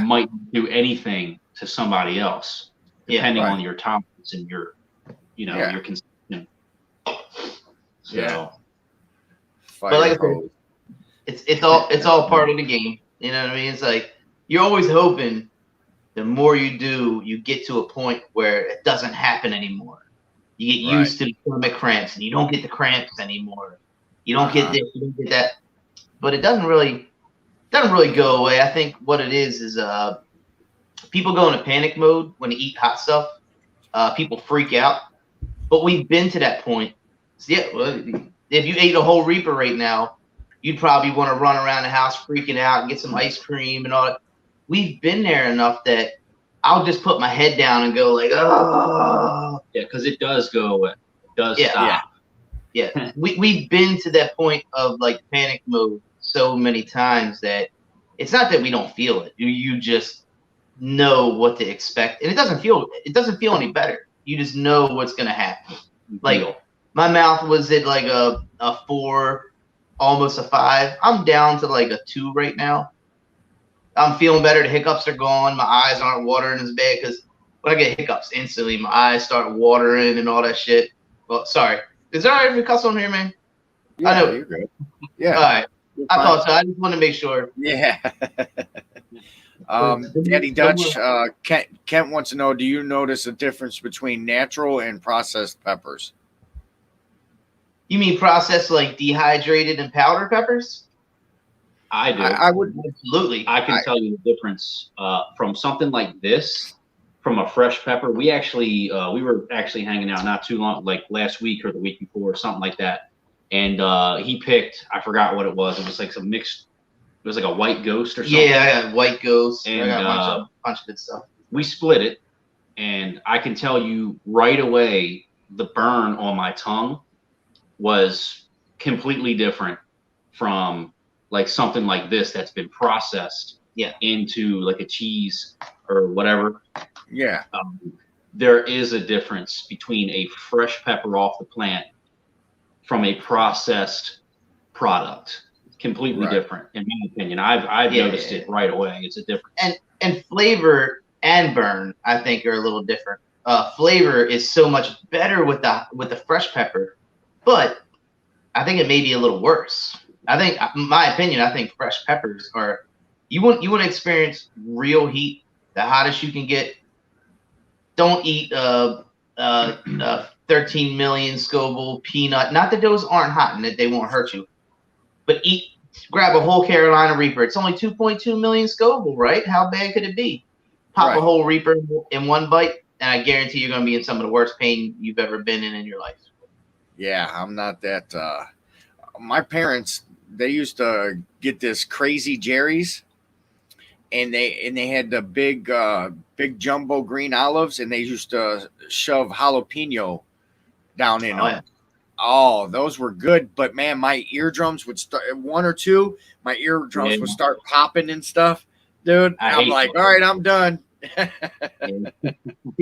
might do anything to somebody else, depending on your tolerance and your consumption. So, but like I said, it's all part of the game. You know what I mean? It's like you're always hoping the more you do, you get to a point where it doesn't happen anymore. You get used to the stomach cramps, and you don't get the cramps anymore. You don't get this, you don't get that. But it doesn't really go away. I think what it is people go into panic mode when they eat hot stuff. People freak out. But we've been to that point. So if you ate a whole Reaper right now, you'd probably want to run around the house freaking out and get some ice cream and all that. We've been there enough that I'll just put my head down and go like, oh. Yeah, because it does go away. It does stop. Yeah. We've been to that point of like panic mode so many times that it's not that we don't feel it. You just know what to expect. And it doesn't feel any better. You just know what's going to happen. Like my mouth was at like a 4, almost a 5. I'm down to like a 2 right now. I'm feeling better. The hiccups are gone. My eyes aren't watering as bad because when I get hiccups instantly, my eyes start watering and all that shit. Well, sorry. Is there alright if we cuss on here, man? Yeah, I know. You're good. Yeah. All right. I thought so. I just want to make sure. Yeah. Daddy Dutch, Kent wants to know, do you notice a difference between natural and processed peppers? You mean processed like dehydrated and powder peppers? I do. I would absolutely. I can tell you the difference from something like this, from a fresh pepper. We were actually hanging out not too long, like last week or the week before, something like that. And he picked, I forgot what it was. It was like some mixed. It was like a white ghost or something. Yeah, I got white ghost. And I got a bunch of good stuff. We split it, and I can tell you right away the burn on my tongue was completely different from like something like this that's been processed into like a cheese or whatever. Yeah. There is a difference between a fresh pepper off the plant from a processed product. Completely different, in my opinion. I've noticed it right away. It's a difference. And flavor and burn, I think, are a little different. Flavor is so much better with the fresh pepper, but I think it may be a little worse. I think, in my opinion, I think fresh peppers are. You want to experience real heat, the hottest you can get. Don't eat 13 million Scoville peanut. Not that those aren't hot and that they won't hurt you. But grab a whole Carolina Reaper. It's only 2.2 million Scoville, right? How bad could it be? Pop a whole Reaper in one bite, and I guarantee you're going to be in some of the worst pain you've ever been in your life. Yeah, I'm not that. My parents, they used to get this Crazy Jerry's, and they had the big jumbo green olives, and they used to shove jalapeno down in them. Yeah. Oh, those were good, but man, my eardrums would start one or two. My eardrums would start popping and stuff, dude. I'm like, all right, I'm done. Yeah,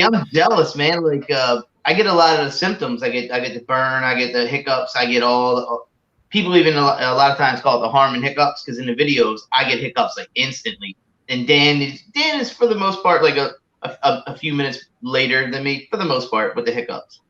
I'm jealous, man. Like, I get a lot of the symptoms. I get the burn. I get the hiccups. I get all. People even a lot of times call it the Harmon hiccups because in the videos I get hiccups like instantly. And Dan is for the most part like a few minutes later than me for the most part with the hiccups.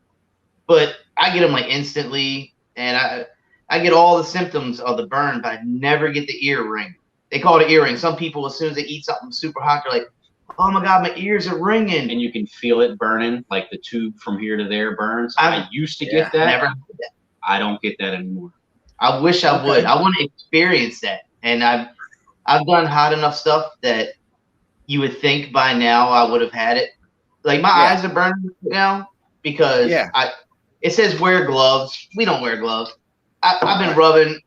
But I get them like instantly, and I get all the symptoms of the burn, but I never get the ear ring. They call it an ear ring. Some people, as soon as they eat something super hot, they're like, "Oh my God, my ears are ringing!" And you can feel it burning, like the tube from here to there burns. I used to get that. Never had that. I don't get that anymore. I wish I would. I want to experience that, and I've done hot enough stuff that you would think by now I would have had it. Like my eyes are burning now because it says wear gloves. We don't wear gloves. I've been rubbing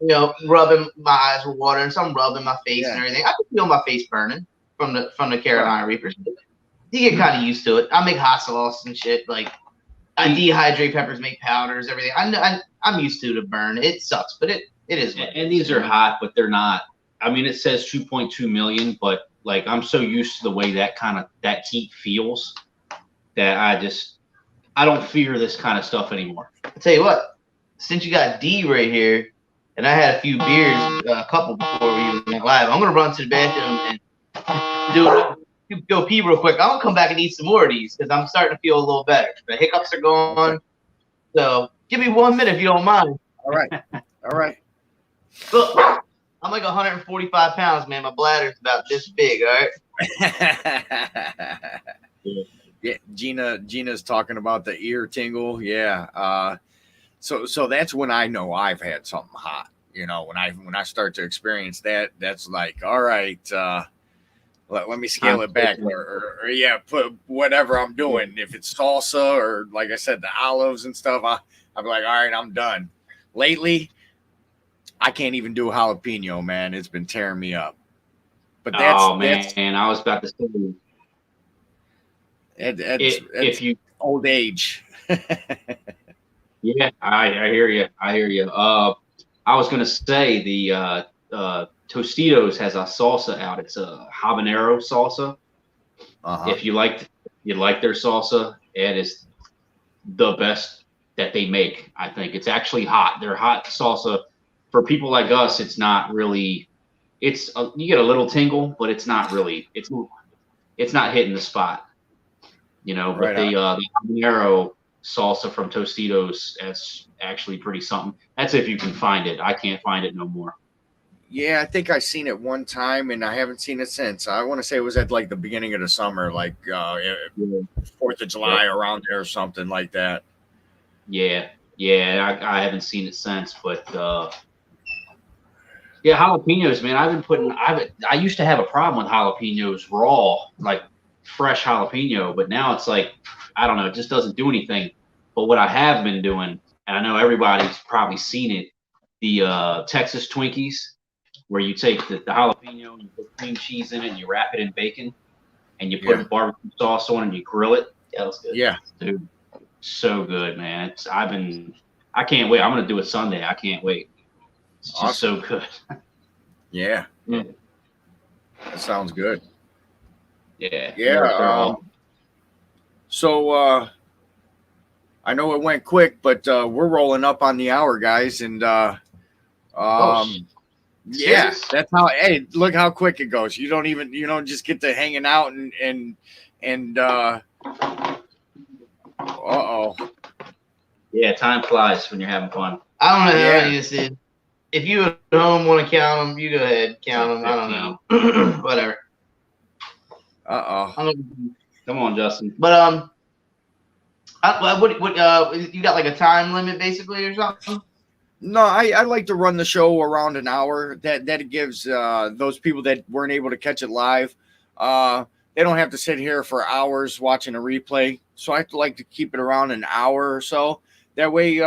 my eyes with water, and some rubbing my face and everything. I can feel my face burning from the Carolina Reapers. You get kind of used to it. I make hot sauce and shit. Like I dehydrate peppers, make powders, everything. I'm used to the burn. It sucks, but it is. And these are hot, but they're not. I mean, it says 2.2 million, but like I'm so used to the way that heat feels that I don't fear this kind of stuff anymore. I'll tell you what, since you got D right here, and I had a few beers, a couple before we even went live. I'm gonna run to the bathroom and go pee real quick. I'm gonna come back and eat some more of these because I'm starting to feel a little better. The hiccups are gone. Okay. So give me 1 minute if you don't mind. All right. All right. Look, I'm like 145 pounds, man. My bladder's about this big, all right? Yeah, Gina's talking about the ear tingle. Yeah. So that's when I know I've had something hot. You know, when I start to experience that, that's like, all right, let me scale it back, or yeah, put whatever I'm doing. If it's salsa or like I said, the olives and stuff, I'm like, all right, I'm done. Lately, I can't even do jalapeno, man. It's been tearing me up. But that's I was about to say, if you old age. Yeah, I hear you. I hear you. I was gonna say the Tostitos has a salsa out. It's a habanero salsa. If you like their salsa, it is the best that they make. I think it's actually hot. Their hot salsa for people like us. It's not really. It's you get a little tingle, but it's not really. It's not hitting the spot. You know, but the habanero salsa from Tostitos, that's actually pretty something. That's if you can find it. I can't find it no more. Yeah, I think I seen it one time and I haven't seen it since. I want to say it was at like the beginning of the summer, like 4th of July around there or something like that. Yeah, I haven't seen it since, but yeah, jalapenos, man. I used to have a problem with jalapenos raw, like fresh jalapeno, but now it's like, I don't know, it just doesn't do anything. But what I have been doing, and I know everybody's probably seen it, the Texas Twinkies, where you take the jalapeno and you put cream cheese in it and you wrap it in bacon and you put barbecue sauce on it and you grill it. Yeah, that's good. Yeah. Dude, so good, man. I can't wait. I'm going to do it Sunday. I can't wait. It's just so good. Yeah. That sounds good. Yeah. Yeah. So I know it went quick, but we're rolling up on the hour, guys, and yeah, that's how. Hey, look how quick it goes. You don't just get to hanging out and Yeah, time flies when you're having fun. I don't know how many this is. If you at home want to count them, you go ahead, count them. I don't know. Whatever. Come on, Justin. But what you got like a time limit basically or something? No, I like to run the show around an hour. That gives those people that weren't able to catch it live, they don't have to sit here for hours watching a replay. So I like to keep it around an hour or so. That way,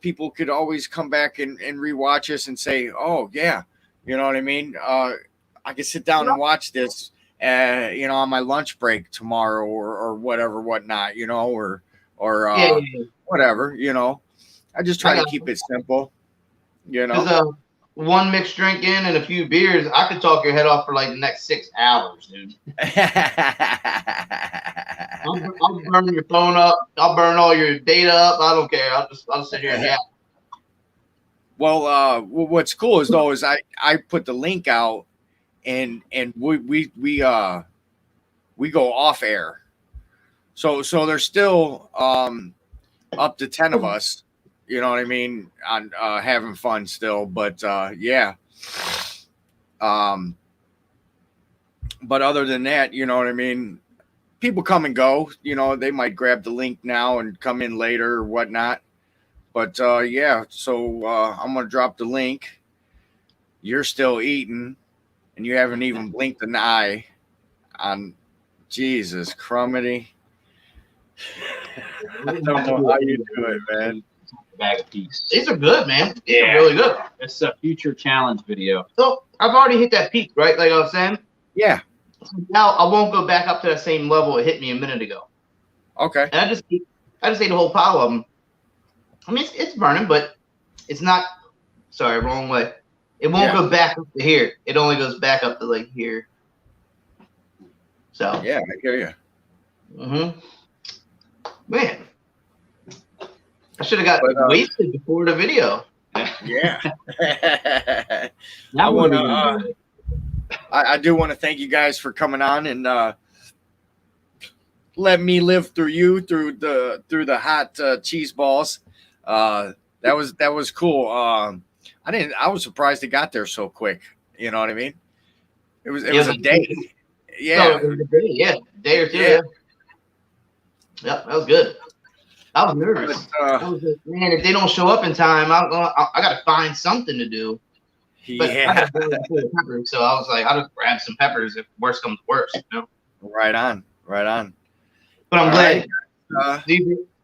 people could always come back and rewatch us and say, oh yeah, you know what I mean? I can sit down and watch this, on my lunch break tomorrow or whatnot, or whatever, I just try to keep it simple, one mixed drink in and a few beers, I could talk your head off for like the next 6 hours, dude. I'll burn your phone up. I'll burn all your data up. I don't care. I'll sit here and yap. Well, what's cool is I put the link out and we go off air. So there's still up to 10 of us. You know what I mean? On having fun still, but yeah. But other than that, you know what I mean? People come and go. They might grab the link now and come in later or whatnot. But yeah, so I'm gonna drop the link. You're still eating, and you haven't even blinked an eye. On Jesus Crummity. I don't know how you do it, man. Bag of peas. These are good, man. These are really good. It's a future challenge video. So I've already hit that peak, right? Like I was saying. Yeah. Now I won't go back up to that same level it hit me a minute ago. Okay. And I just ate a whole pile of them. I mean, it's burning, but it's not. Sorry, wrong way. It won't go back up to here. It only goes back up to like here. So. Yeah, I hear you. Man. I should have got wasted before the video. Yeah. Now I what want are we gonna to. do? I do want to thank you guys for coming on and let me live through you through the hot cheese balls. That was cool. I was surprised it got there so quick. You know what I mean? It was a day. Yeah. No, it was a day, yeah, a day or two. Yeah. Yeah. Yep, that was good. I was nervous. But, I was like, man, if they don't show up in time, I got to find something to do. But I yeah. had peppers, so I was like, I'll just grab some peppers if worst comes to worst, you know. Right on. Right on. But I'm All glad right.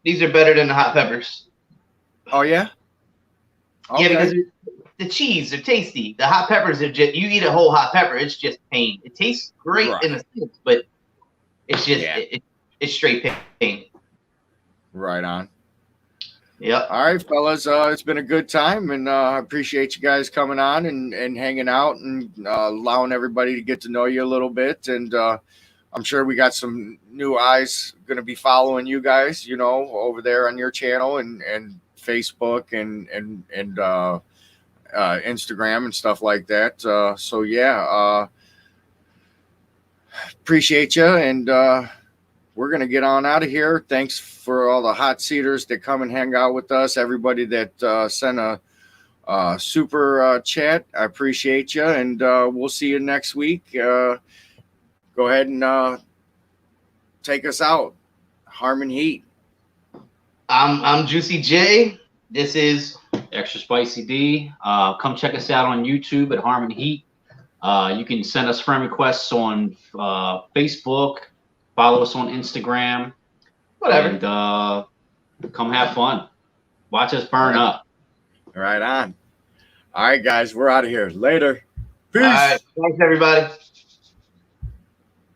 these are better than the hot peppers. Oh yeah. Yeah, because the cheese, they're tasty. The hot peppers are just, you eat a whole hot pepper, it's just pain. It tastes great Right. in a sense, but it's just Yeah. it's straight pain. Right on. Yep. All right, fellas. It's been a good time, and I appreciate you guys coming on and hanging out and allowing everybody to get to know you a little bit. And I'm sure we got some new eyes going to be following you guys, you know, over there on your channel and Facebook and Instagram and stuff like that. So yeah, appreciate you, and we're going to get on out of here. Thanks for all the hot seaters that come and hang out with us. Everybody that sent a super chat. I appreciate you. And we'll see you next week. Go ahead and take us out. Harmon Heat. I'm Juicy J. This is Extra Spicy D. Come check us out on YouTube at Harmon Heat. You can send us friend requests on Facebook. Follow us on Instagram. whatever. And come have fun. Watch us burn up. Right on. All right, guys. We're out of here. Later. Peace. All right. Thanks, everybody.